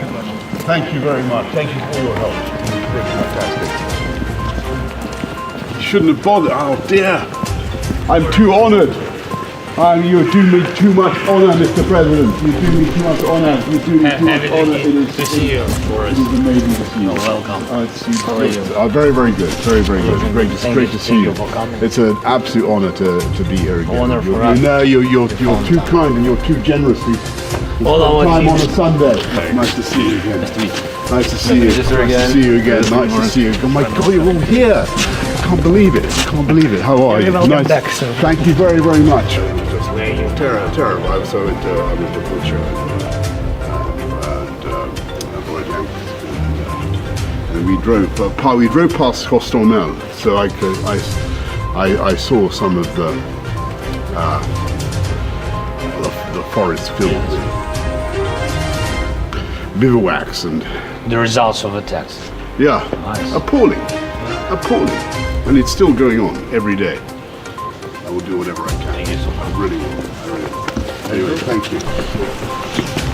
Thank you very much. Thank you for your help. It's really fantastic. You shouldn't have bothered. Oh dear. I'm too honoured. You do me too much honour, Mr. President. You do me too much honour. You do me too much honour. It is to see you. It is amazing to see you. Welcome. How are you? Very, very good. Very, very good. Great to see you. It's an absolute honour to be here again. Honour for us. You're too kind and you're too generous. Time on a Sunday. Nice to see you again. Nice to meet you. Nice to see you. Nice to see you again. Nice to see you. Oh my God, you're all here. I can't believe it. Can't believe it. How are you? Welcome back, sir. Thank you very, very much. Where are you? Terrible. I was at Bucha and we drove past Hostomel, so I saw some of the forest fields, bivouacs, and The results of attacks. yeah, Nice. appalling, and it's still going on every day. I will do whatever I can. Thank you so much. I really will. Anyway, thank you.